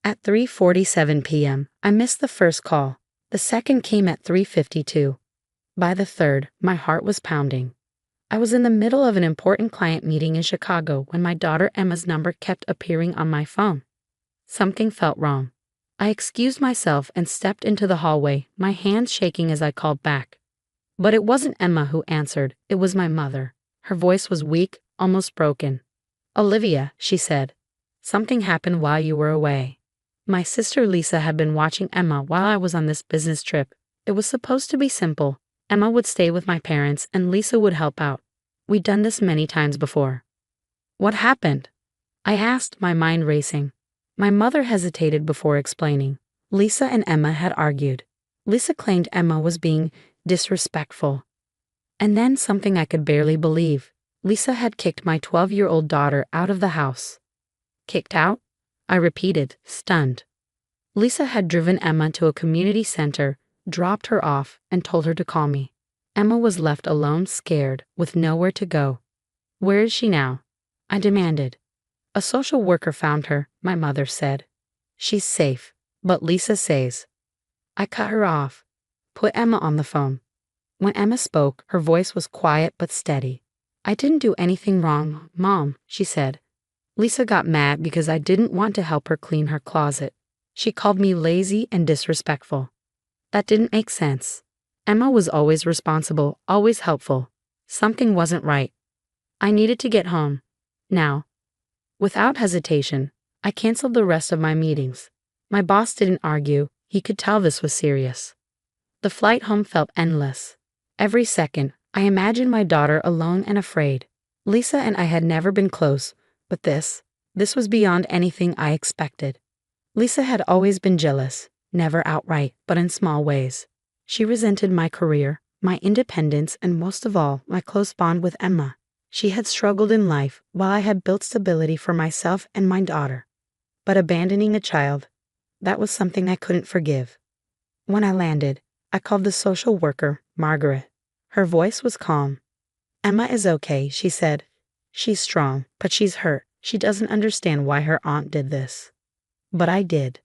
At 3:47 p.m., I missed the first call. The second came at 3:52. By the third, my heart was pounding. I was in the middle of an important client meeting in Chicago when my daughter Emma's number kept appearing on my phone. Something felt wrong. I excused myself and stepped into the hallway, my hands shaking as I called back. But it wasn't Emma who answered, it was my mother. Her voice was weak, almost broken. "Olivia," she said, "something happened while you were away." My sister Lisa had been watching Emma while I was on this business trip. It was supposed to be simple. Emma would stay with my parents and Lisa would help out. We'd done this many times before. "What happened?" I asked, my mind racing. My mother hesitated before explaining. Lisa and Emma had argued. Lisa claimed Emma was being disrespectful. And then something I could barely believe. Lisa had kicked my 12-year-old daughter out of the house. "Kicked out?" I repeated, stunned. Lisa had driven Emma to a community center, dropped her off, and told her to call me. Emma was left alone, scared, with nowhere to go. "Where is she now?" I demanded. "A social worker found her," my mother said. "She's safe, but Lisa says." I cut her off. "Put Emma on the phone." When Emma spoke, her voice was quiet but steady. "I didn't do anything wrong, Mom," she said. "Lisa got mad because I didn't want to help her clean her closet. She called me lazy and disrespectful." That didn't make sense. Emma was always responsible, always helpful. Something wasn't right. I needed to get home. Now. Without hesitation, I canceled the rest of my meetings. My boss didn't argue. He could tell this was serious. The flight home felt endless. Every second, I imagined my daughter alone and afraid. Lisa and I had never been close, but this was beyond anything I expected. Lisa had always been jealous, never outright, but in small ways. She resented my career, my independence, and most of all, my close bond with Emma. She had struggled in life while I had built stability for myself and my daughter. But abandoning a child, that was something I couldn't forgive. When I landed, I called the social worker, Margaret. Her voice was calm. "Emma is okay," she said. "She's strong, but she's hurt. She doesn't understand why her aunt did this." But I did.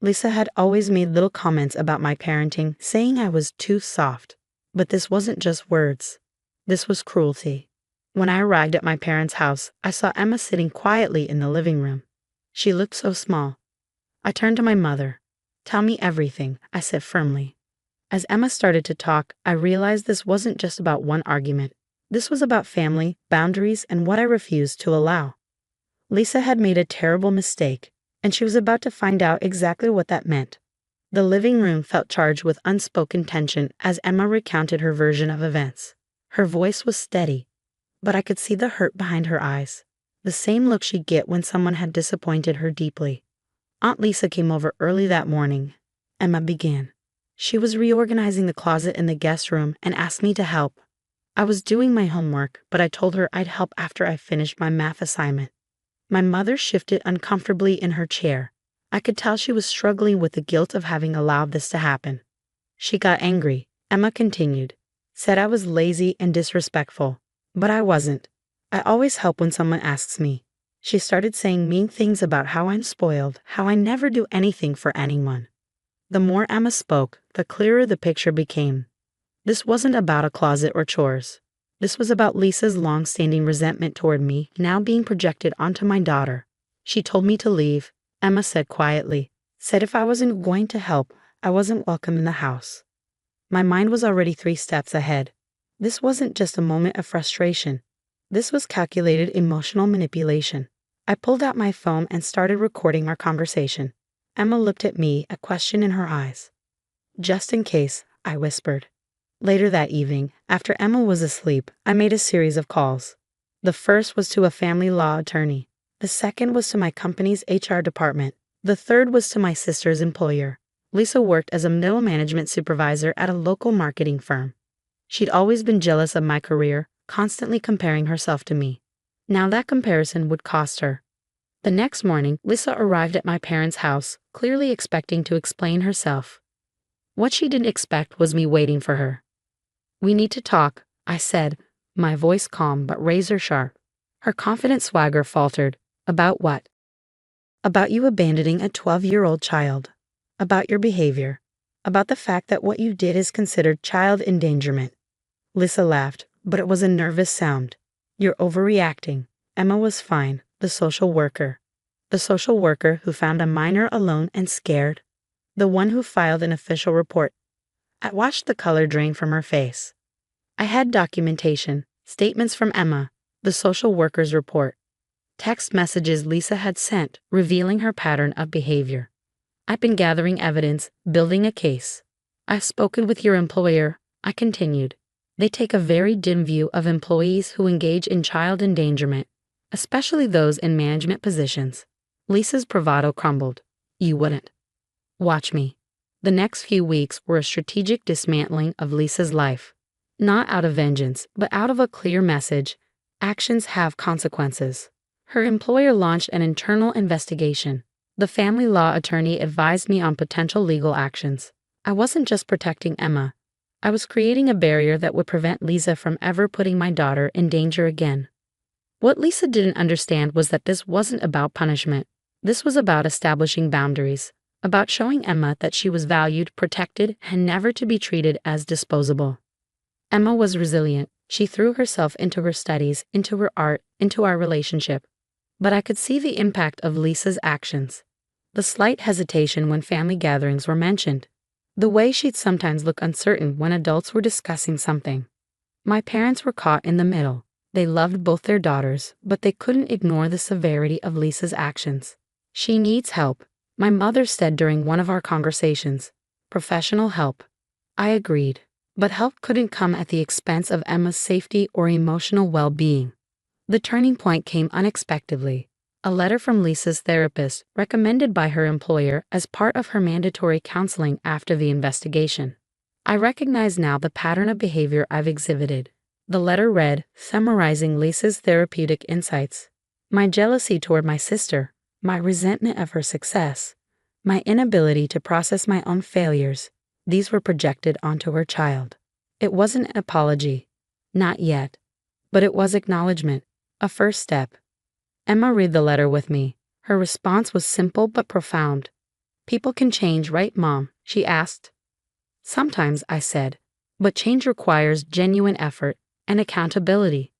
Lisa had always made little comments about my parenting, saying I was too soft. But this wasn't just words. This was cruelty. When I arrived at my parents' house, I saw Emma sitting quietly in the living room. She looked so small. I turned to my mother. "Tell me everything," I said firmly. As Emma started to talk, I realized this wasn't just about one argument. This was about family, boundaries, and what I refused to allow. Lisa had made a terrible mistake, and she was about to find out exactly what that meant. The living room felt charged with unspoken tension as Emma recounted her version of events. Her voice was steady, but I could see the hurt behind her eyes, the same look she'd get when someone had disappointed her deeply. "Aunt Lisa came over early that morning," Emma began. "She was reorganizing the closet in the guest room and asked me to help. I was doing my homework, but I told her I'd help after I finished my math assignment." My mother shifted uncomfortably in her chair. I could tell she was struggling with the guilt of having allowed this to happen. "She got angry," Emma continued. "Said I was lazy and disrespectful. But I wasn't. I always help when someone asks me. She started saying mean things about how I'm spoiled, how I never do anything for anyone." The more Emma spoke, the clearer the picture became. This wasn't about a closet or chores. This was about Lisa's long-standing resentment toward me now being projected onto my daughter. "She told me to leave," Emma said quietly. "Said if I wasn't going to help, I wasn't welcome in the house." My mind was already 3 steps ahead. This wasn't just a moment of frustration. This was calculated emotional manipulation. I pulled out my phone and started recording our conversation. Emma looked at me, a question in her eyes. "Just in case," I whispered. Later that evening, after Emma was asleep, I made a series of calls. The first was to a family law attorney. The second was to my company's HR department. The third was to my sister's employer. Lisa worked as a middle management supervisor at a local marketing firm. She'd always been jealous of my career, constantly comparing herself to me. Now that comparison would cost her. The next morning, Lisa arrived at my parents' house, clearly expecting to explain herself. What she didn't expect was me waiting for her. "We need to talk," I said, my voice calm but razor sharp. Her confident swagger faltered. "About what?" About you abandoning a 12-year-old child. About your behavior. About the fact that what you did is considered child endangerment. Lisa laughed, but it was a nervous sound. You're overreacting. Emma was fine, the social worker. The social worker who found a minor alone and scared. The one who filed an official report. I watched the color drain from her face. I had documentation, statements from Emma, the social worker's report, text messages Lisa had sent revealing her pattern of behavior. I've been gathering evidence, building a case. I've spoken with your employer, I continued. They take a very dim view of employees who engage in child endangerment, especially those in management positions. Lisa's bravado crumbled. You wouldn't. Watch me. The next few weeks were a strategic dismantling of Lisa's life. Not out of vengeance, but out of a clear message. Actions have consequences. Her employer launched an internal investigation. The family law attorney advised me on potential legal actions. I wasn't just protecting Emma. I was creating a barrier that would prevent Lisa from ever putting my daughter in danger again. What Lisa didn't understand was that this wasn't about punishment. This was about establishing boundaries, about showing Emma that she was valued, protected, and never to be treated as disposable. Emma was resilient. She threw herself into her studies, into her art, into our relationship. But I could see the impact of Lisa's actions. The slight hesitation when family gatherings were mentioned. The way she'd sometimes look uncertain when adults were discussing something. My parents were caught in the middle. They loved both their daughters, but they couldn't ignore the severity of Lisa's actions. She needs help, my mother said during one of our conversations. Professional help. I agreed, but help couldn't come at the expense of Emma's safety or emotional well-being. The turning point came unexpectedly. A letter from Lisa's therapist, recommended by her employer as part of her mandatory counseling after the investigation. I recognize now the pattern of behavior I've exhibited. The letter read, summarizing Lisa's therapeutic insights. My jealousy toward my sister, my resentment of her success, my inability to process my own failures, these were projected onto her child. It wasn't an apology. Not yet. But it was acknowledgement, a first step. Emma read the letter with me. Her response was simple but profound. People can change, right, Mom? She asked. Sometimes, I said, but change requires genuine effort and accountability.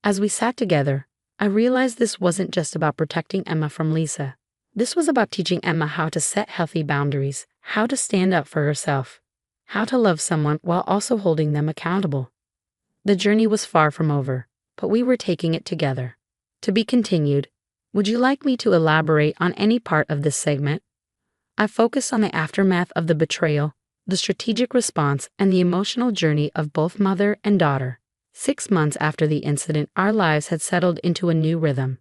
As we sat together, I realized this wasn't just about protecting Emma from Lisa. This was about teaching Emma how to set healthy boundaries, how to stand up for herself, how to love someone while also holding them accountable. The journey was far from over, but we were taking it together. To be continued. Would you like me to elaborate on any part of this segment? I focus on the aftermath of the betrayal, the strategic response, and the emotional journey of both mother and daughter. 6 months after the incident, our lives had settled into a new rhythm.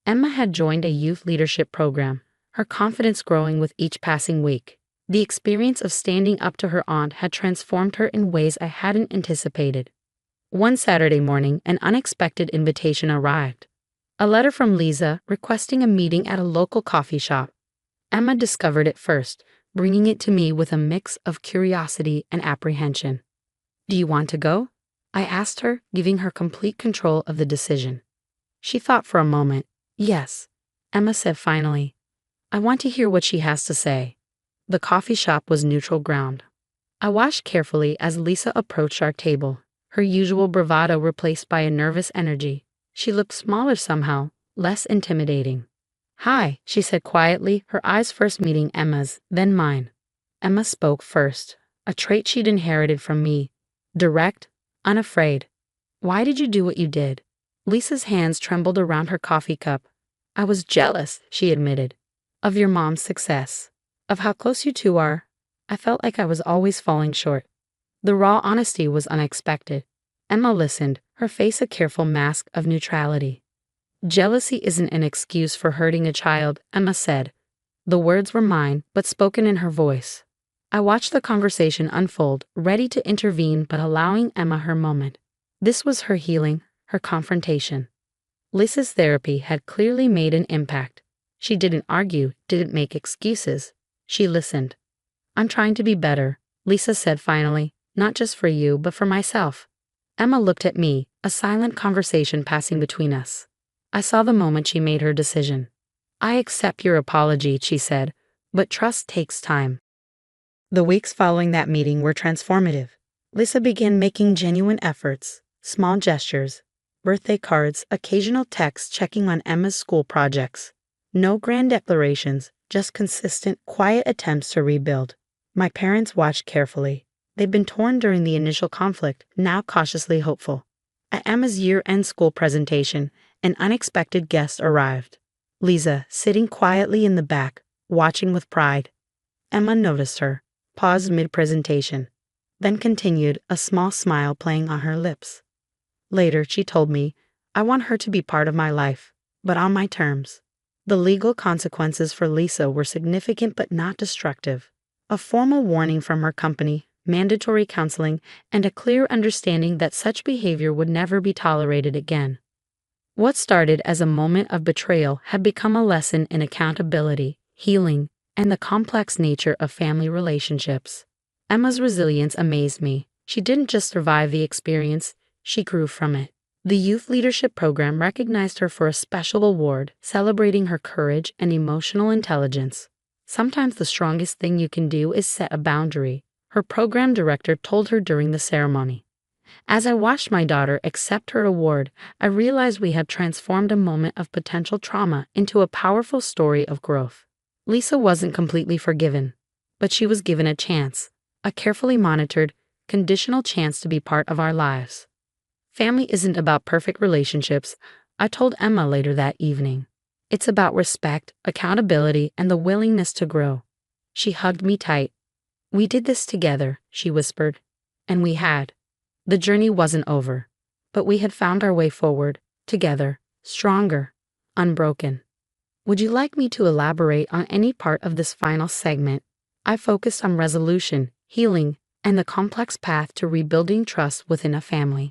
Emma had joined a youth leadership program, her confidence growing with each passing week. The experience of standing up to her aunt had transformed her in ways I hadn't anticipated. One Saturday morning, an unexpected invitation arrived. A letter from Lisa requesting a meeting at a local coffee shop. Emma discovered it first, bringing it to me with a mix of curiosity and apprehension. Do you want to go? I asked her, giving her complete control of the decision. She thought for a moment. Yes, Emma said finally. I want to hear what she has to say. The coffee shop was neutral ground. I watched carefully as Lisa approached our table, her usual bravado replaced by a nervous energy. She looked smaller somehow, less intimidating. Hi, she said quietly, her eyes first meeting Emma's, then mine. Emma spoke first, a trait she'd inherited from me. Direct, unafraid. Why did you do what you did? Lisa's hands trembled around her coffee cup. I was jealous, she admitted, of your mom's success, of how close you two are. I felt like I was always falling short. The raw honesty was unexpected. Emma listened, her face a careful mask of neutrality. Jealousy isn't an excuse for hurting a child, Emma said. The words were mine, but spoken in her voice. I watched the conversation unfold, ready to intervene but allowing Emma her moment. This was her healing, her confrontation. Lisa's therapy had clearly made an impact. She didn't argue, didn't make excuses. She listened. I'm trying to be better, Lisa said finally, not just for you, but for myself. Emma looked at me, a silent conversation passing between us. I saw the moment she made her decision. "I accept your apology," she said, "but trust takes time." The weeks following that meeting were transformative. Lisa began making genuine efforts, small gestures, birthday cards, occasional texts checking on Emma's school projects. No grand declarations, just consistent, quiet attempts to rebuild. My parents watched carefully. They'd been torn during the initial conflict, now cautiously hopeful. At Emma's year-end school presentation, an unexpected guest arrived. Lisa, sitting quietly in the back, watching with pride. Emma noticed her, paused mid-presentation, then continued, a small smile playing on her lips. Later, she told me, "I want her to be part of my life, but on my terms." The legal consequences for Lisa were significant but not destructive. A formal warning from her company, mandatory counseling, and a clear understanding that such behavior would never be tolerated again. What started as a moment of betrayal had become a lesson in accountability, healing, and the complex nature of family relationships. Emma's resilience amazed me. She didn't just survive the experience, she grew from it. The youth leadership program recognized her for a special award, celebrating her courage and emotional intelligence. "Sometimes the strongest thing you can do is set a boundary," her program director told her during the ceremony. As I watched my daughter accept her award, I realized we had transformed a moment of potential trauma into a powerful story of growth. Lisa wasn't completely forgiven, but she was given a chance, a carefully monitored, conditional chance to be part of our lives. Family isn't about perfect relationships, I told Emma later that evening. It's about respect, accountability, and the willingness to grow. She hugged me tight. "We did this together," she whispered. And we had. The journey wasn't over, but we had found our way forward, together, stronger, unbroken. Would you like me to elaborate on any part of this final segment? I focused on resolution, healing, and the complex path to rebuilding trust within a family.